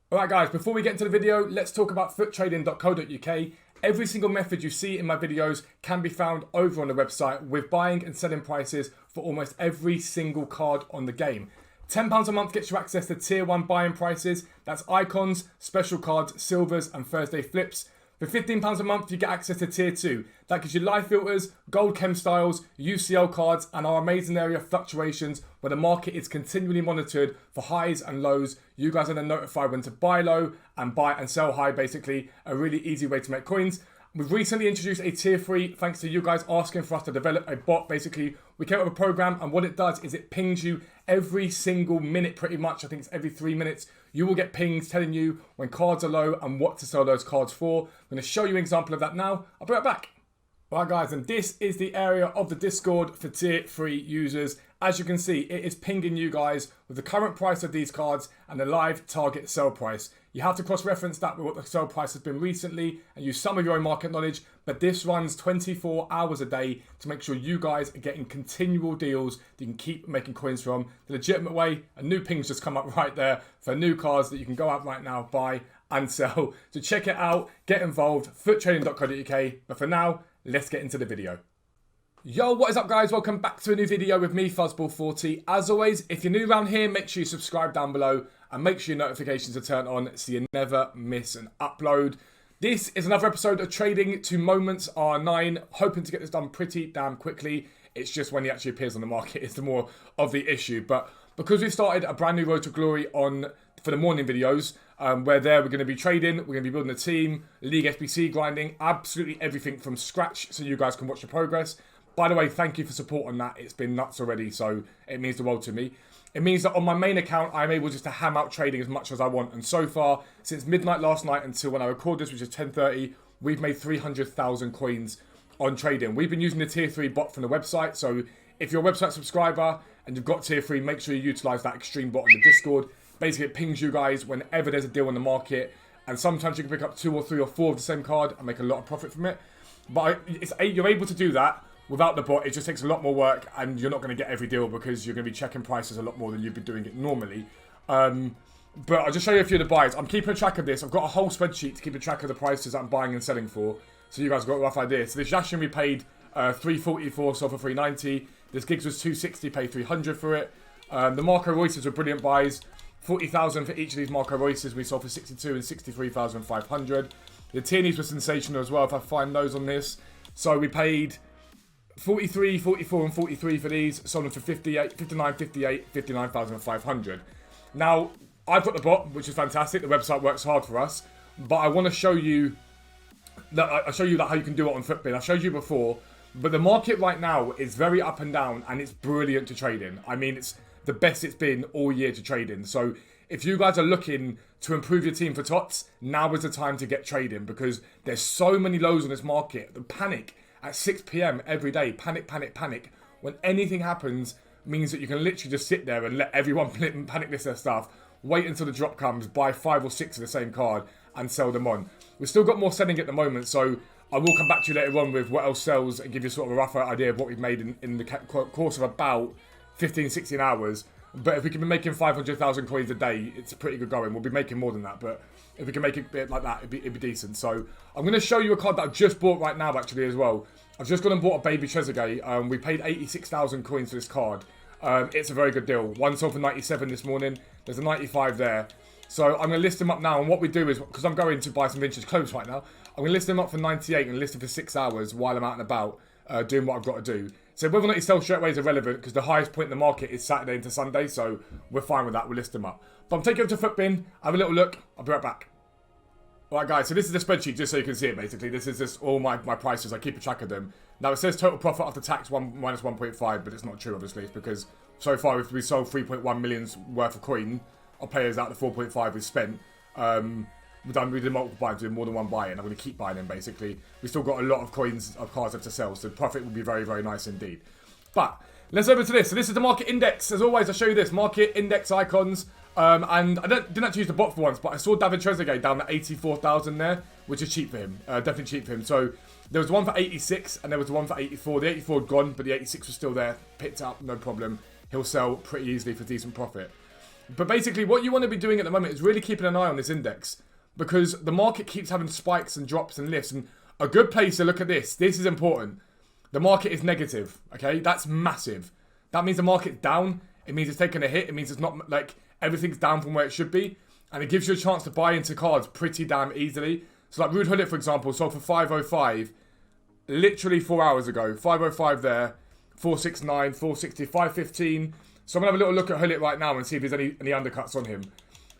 Alright guys, before we get into the video, let's talk about futtrading.co.uk. Every single method you see in my videos can be found over on the website with buying and selling prices for almost every single card on the game. £10 a month gets you access to tier 1 buying prices. That's icons, special cards, silvers and Thursday flips. For £15 a month, you get access to tier 2. That gives you live filters, gold chem styles, UCL cards, and our amazing area of fluctuations where the market is continually monitored for highs and lows. You guys are then notified when to buy low and buy and sell high, basically. A really easy way to make coins. We've recently introduced a tier 3 thanks to you guys asking for us to develop a bot. Basically, we came up with a program and what it does is it pings you every single minute pretty much. I think it's every 3 minutes. You will get pings telling you when cards are low and what to sell those cards for. I'm going to show you an example of that now. I'll be right back. Alright guys, and this is the area of the Discord for tier 3 users. As you can see, it is pinging you guys with the current price of these cards and the live target sell price. You have to cross-reference that with what the sell price has been recently and use some of your own market knowledge, but this runs 24 hours a day to make sure you guys are getting continual deals that you can keep making coins from. The legitimate way, a new ping's just come up right there for new cards that you can go out right now, buy and sell. So check it out, get involved, futtrading.co.uk, but for now, let's get into the video. Yo, what is up guys? Welcome back to a new video with me, Fuzzball40. As always, if you're new around here, make sure you subscribe down below and make sure your notifications are turned on so you never miss an upload. This is another episode of Trading to Moments R9, hoping to get this done pretty damn quickly. It's just when he actually appears on the market is the more of the issue. But because we've started a brand new Road to Glory for the morning videos, where we're going to be trading, we're going to be building a team, League SBC grinding, absolutely everything from scratch so you guys can watch the progress. By the way, thank you for support on that. It's been nuts already, so it means the world to me. It means that on my main account, I'm able just to ham out trading as much as I want. And so far, since midnight last night until when I record this, which is 10:30, we've made 300,000 coins on trading. We've been using the tier 3 bot from the website. So if you're a website subscriber and you've got tier 3, make sure you utilize that extreme bot on the Discord. Basically, it pings you guys whenever there's a deal on the market. And sometimes you can pick up 2 or 3 or 4 of the same card and make a lot of profit from it. But you're able to do that. Without the bot, it just takes a lot more work and you're not going to get every deal because you're going to be checking prices a lot more than you'd be doing it normally. But I'll just show you a few of the buys. I'm keeping track of this. I've got a whole spreadsheet to keep a track of the prices that I'm buying and selling for. So you guys have got a rough idea. So this Yashin we paid 340 for, sold for 390. This Giggs was 260, paid 300 for it. The Marco Reusses were brilliant buys. 40,000 for each of these Marco Reusses we sold for 62 and 63,500. The Tierney's were sensational as well if I find those on this. So we paid 43, 44 and 43 for these, sold them for 58, 59, 58, 59,500. Now, I've got the bot, which is fantastic. The website works hard for us. But I want to show you that how you can do it on Futbin. I showed you before, but the market right now is very up and down and it's brilliant to trade in. I mean, it's the best it's been all year to trade in. So if you guys are looking to improve your team for TOTS, now is the time to get trading because there's so many lows on this market. The panic at 6 PM every day, panic, panic, panic. When anything happens, means that you can literally just sit there and let everyone panic list their stuff, wait until the drop comes, buy 5 or 6 of the same card, and sell them on. We've still got more selling at the moment, so I will come back to you later on with what else sells and give you sort of a rough idea of what we've made in the course of about 15, 16 hours. But if we can be making 500,000 coins a day, it's pretty good going. We'll be making more than that, but if we can make it like that, it'd be decent. So I'm going to show you a card that I've just bought right now, actually, as well. I've just gone and bought a baby Trezeguet. We paid 86,000 coins for this card. It's a very good deal. One sold for 97 this morning. There's a 95 there. So I'm going to list them up now. And what we do is, because I'm going to buy some vintage clothes right now, I'm going to list them up for 98 and list them for 6 hours while I'm out and about doing what I've got to do. So whether or not you sell straight away is irrelevant because the highest point in the market is Saturday into Sunday. So we're fine with that. We'll list them up. But I'm taking them to Futbin. Have a little look. I'll be right back. Alright guys, so this is the spreadsheet just so you can see it basically. This is just all my prices. I keep a track of them. Now it says total profit after tax minus 1.5, but it's not true obviously. It's because so far we sold 3.1 million's worth of coin. Our payers out the 4.5 we've spent. We did multiple buys, we did more than one buy, and I'm going to keep buying them basically. We've still got a lot of coins of cards left to sell, so profit will be very, very nice indeed. But let's over to this. So this is the market index. As always, I'll show you this market index icons. And I didn't actually use the bot for once, but I saw David Trezeguet down at 84,000 there, which is cheap for him. Definitely cheap for him. So there was one for 86 and there was one for 84. The 84 had gone, but the 86 was still there. Picked up, no problem. He'll sell pretty easily for decent profit. But basically, what you want to be doing at the moment is really keeping an eye on this index, because the market keeps having spikes and drops and lifts. And a good place to look at this is important. The market is negative, okay? That's massive. That means the market's down. It means it's taking a hit. It means it's not like everything's down from where it should be. And it gives you a chance to buy into cards pretty damn easily. So like Rude Hullet, for example, sold for 505 literally 4 hours ago. 505 there, 469, 460, 515. So I'm going to have a little look at Hullet right now and see if there's any undercuts on him.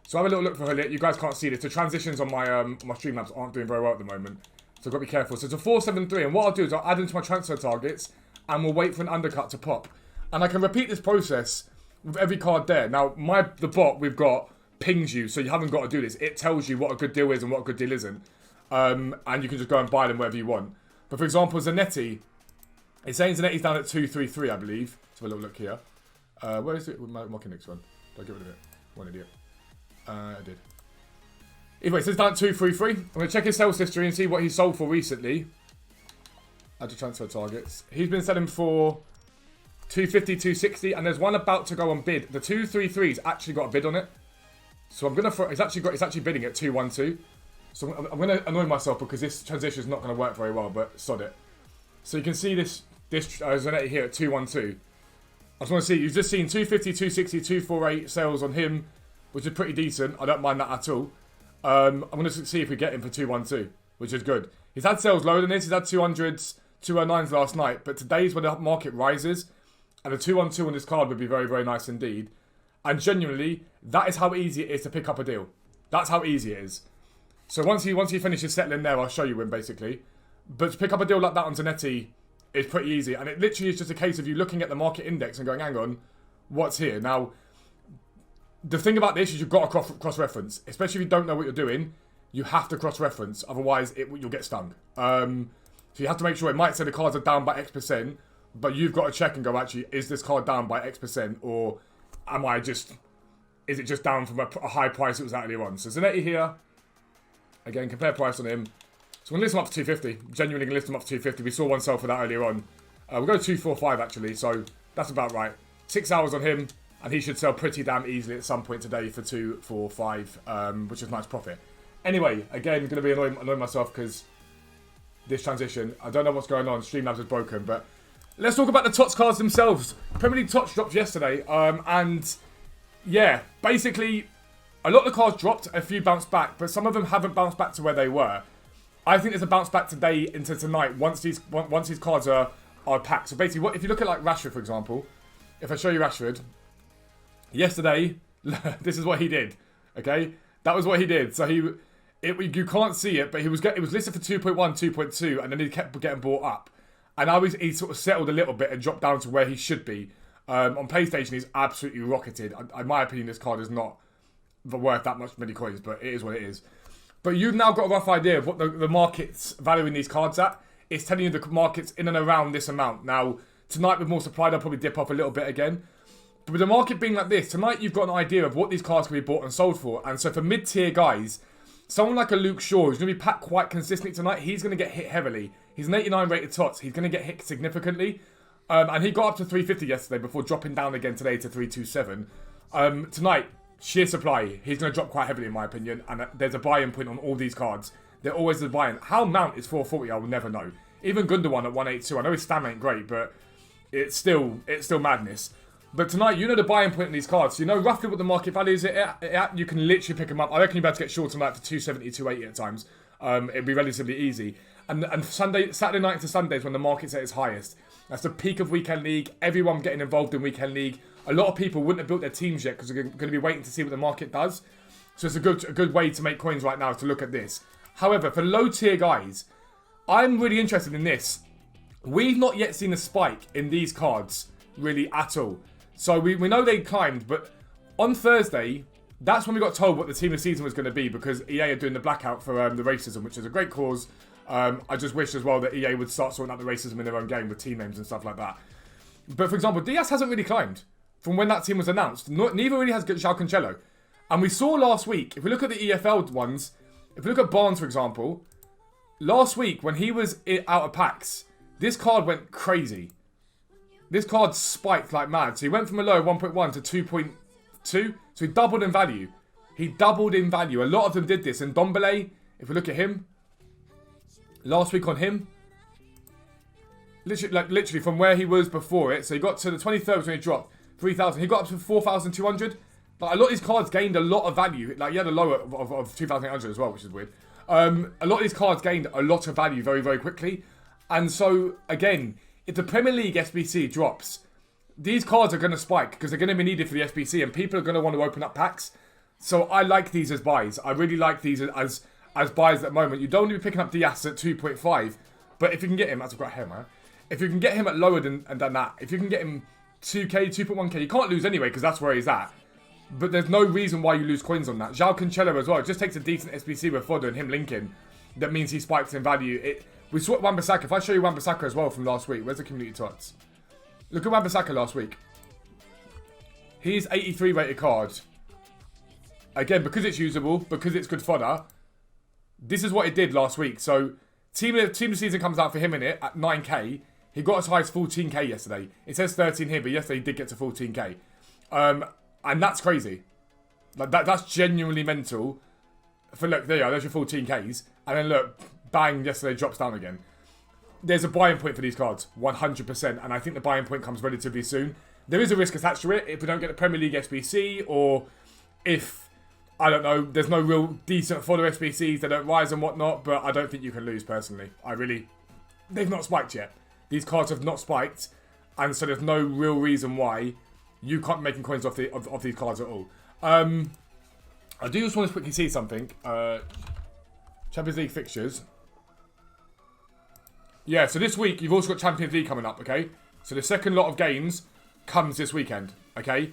So have a little look for Hullet. You guys can't see this. The transitions on my Streamlabs aren't doing very well at the moment. So I've got to be careful. So it's a 473. And what I'll do is I'll add into my transfer targets and we'll wait for an undercut to pop. And I can repeat this process with every card there. Now, the bot we've got pings you, so you haven't got to do this. It tells you what a good deal is and what a good deal isn't. And you can just go and buy them wherever you want. But for example, Zanetti, it's saying Zanetti's down at 233, I believe. Let's have a little look here. Where is it? My next one. Did I get rid of it? One idiot. I did. Anyway, so it's down at 233. I'm going to check his sales history and see what he sold for recently. Add to transfer targets. He's been selling for 250, 260, and there's one about to go on bid. The 233's actually got a bid on it. So I'm going to... It's actually bidding at 212. So I'm going to annoy myself because this transition is not going to work very well, but sod it. So you can see this Zanetti here at 212. I just want to see, you've just seen 250, 260, 248 sales on him, which is pretty decent. I don't mind that at all. I'm going to see if we get him for 212, which is good. He's had sales lower than this. He's had 200s, 209s last night, but today's when the market rises, and the 212 on this card would be very, very nice indeed. And genuinely, that is how easy it is to pick up a deal. That's how easy it is. So once he finishes settling there, I'll show you him basically. But to pick up a deal like that on Zanetti is pretty easy. And it literally is just a case of you looking at the market index and going, hang on, what's here? Now, the thing about this is you've got to cross-reference. Especially if you don't know what you're doing, you have to cross-reference. Otherwise, you'll get stung. So you have to make sure, it might say the cards are down by X%, but you've got to check and go, actually, is this card down by X%? Or is it just down from a high price it was earlier on? So Zanetti here. Again, compare price on him. So we're going to list him up to 250. Genuinely going to list him up to 250. We saw one sell for that earlier on. We'll go to 245 actually, so that's about right. 6 hours on him, and he should sell pretty damn easily at some point today for 245, which is a nice profit. Anyway, again, going to be annoying myself because this transition, I don't know what's going on. Streamlabs is broken, but let's talk about the TOTS cards themselves. Premier League TOTS dropped yesterday, and yeah, basically, a lot of the cards dropped, a few bounced back, but some of them haven't bounced back to where they were. I think there's a bounce back today into tonight once these cards are packed. So basically, if you look at like Rashford, for example, if I show you Rashford, yesterday, this is what he did, okay? That was what he did. So you can't see it, but it was listed for 2.1, 2.2, and then he kept getting bought up. And now he sort of settled a little bit and dropped down to where he should be. On PlayStation, he's absolutely rocketed. In my opinion, this card is not worth that much many coins, but it is what it is. But you've now got a rough idea of what the market's valuing these cards at. It's telling you the market's in and around this amount. Now, tonight with more supply, they'll probably dip off a little bit again. But with the market being like this, tonight you've got an idea of what these cards can be bought and sold for. And so for mid-tier guys, someone like a Luke Shaw, who's going to be packed quite consistently tonight, he's going to get hit heavily. He's an 89 rated TOTS. He's going to get hit significantly. And he got up to 350 yesterday before dropping down again today to 327. Tonight, sheer supply, he's going to drop quite heavily in my opinion. And there's a buy-in point on all these cards. They're always a buy-in. How Mount is 440, I will never know. Even Gundogan at 182. I know his stamina ain't great, but it's still madness. But tonight, you know the buy-in point on these cards. So you know roughly what the market value is at. You can literally pick them up. I reckon you'll be able to get short tonight for 270, 280 at times. It'd be relatively easy. And Saturday night to Sunday is when the market's at its highest. That's the peak of Weekend League. Everyone getting involved in Weekend League. A lot of people wouldn't have built their teams yet because they're going to be waiting to see what the market does. So it's a good way to make coins right now to look at this. However, for low tier guys, I'm really interested in this. We've not yet seen a spike in these cards really at all. So we know they climbed, but on Thursday, that's when we got told what the team of the season was going to be because EA are doing the blackout for the racism, which is a great cause. I just wish as well that EA would start sorting out the racism in their own game with team names and stuff like that. But for example, Diaz hasn't really climbed from when that team was announced. Neither really has João Cancelo. And we saw last week, if we look at the EFL ones, if we look at Barnes, for example, last week when he was out of packs, this card went crazy. This card spiked like mad. So he went from a low of 1.1 to 2. So he doubled in value. He doubled in value. A lot of them did this. And Dombele, if we look at him, last week on him, literally from where he was before it. So he got to the 23rd when he dropped 3,000. He got up to 4,200. Like, a lot of these cards gained a lot of value. Like, he had a low of 2,800 as well, which is weird. A lot of these cards gained a lot of value very, very quickly. And so, again, if the Premier League SBC drops, these cards are going to spike because they're going to be needed for the SBC and people are going to want to open up packs. So I like these as buys. I really like these as buys at the moment. You don't need to be picking up Diaz at 2.5. But if you can get him, that's a great hair, man. If you can get him at lower than that, if you can get him 2k, 2.1k, you can't lose anyway because that's where he's at. But there's no reason why you lose coins on that. João Cancelo as well. It just takes a decent SBC with Fodder and him linking. That means he spikes in value. We saw Wan-Bissaka. If I show you Wan-Bissaka as well from last week. Where's the community tots? Look at Wan-Bissaka last week. He's 83 rated card. Again, because it's usable, because it's good fodder. This is what it did last week. So, team of the season comes out for him in it at 9k. He got as high as 14k yesterday. It says 13 here, but yesterday he did get to 14k. And that's crazy. Like that's genuinely mental. For look, there you are, there's your 14Ks. And then look, bang, yesterday drops down again. There's a buying point for these cards, 100%. And I think the buying point comes relatively soon. There is a risk attached to it if we don't get the Premier League SBC, or if, I don't know, there's no real decent fodder SBCs, they don't rise and whatnot, but I don't think you can lose personally. They've not spiked yet. These cards have not spiked, and so there's no real reason why you can't be making coins off these cards at all. I do just want to quickly see something. Champions League fixtures. Yeah, so this week you've also got Champions League coming up, okay? So the second lot of games comes this weekend, okay?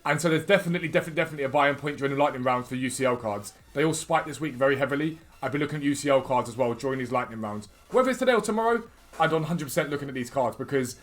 And so there's definitely a buying point during the lightning rounds for UCL cards. They all spike this week very heavily. I'd be looking at UCL cards as well during these lightning rounds. Whether it's today or tomorrow, I'd 100% looking at these cards because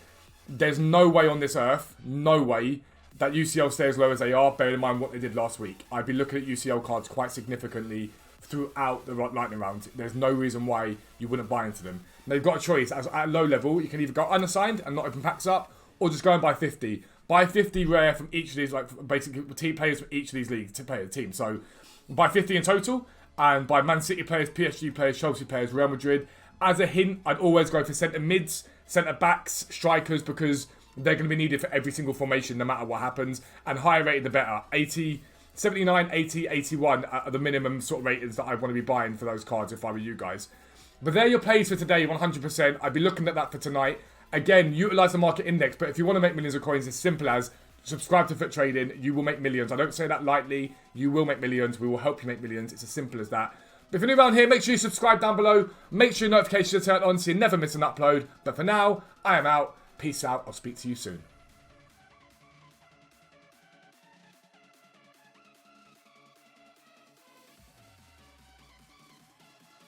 there's no way on this earth, no way, that UCL stay as low as they are, bearing in mind what they did last week. I'd be looking at UCL cards quite significantly throughout the lightning round. There's no reason why you wouldn't buy into them. Now you've got a choice. At a low level, you can either go unassigned and not open packs up, or just go and buy 50. Buy 50 rare from each of these, like basically team players from each of these leagues to play the team. So buy 50 in total, and buy Man City players, PSG players, Chelsea players, Real Madrid. As a hint, I'd always go for centre mids, centre backs, strikers, because they're going to be needed for every single formation, no matter what happens. And higher rated, the better. 80, 79, 80, 81 are the minimum sort of ratings that I want to be buying for those cards if I were you guys. But they're your plays for today, 100%. I'd be looking at that for tonight. Again, utilise the market index. But if you want to make millions of coins, it's simple as subscribe to Futtrading. You will make millions. I don't say that lightly. You will make millions. We will help you make millions. It's as simple as that. But if you're new around here, make sure you subscribe down below. Make sure your notifications are turned on so you never miss an upload. But for now, I am out. Peace out. I'll speak to you soon.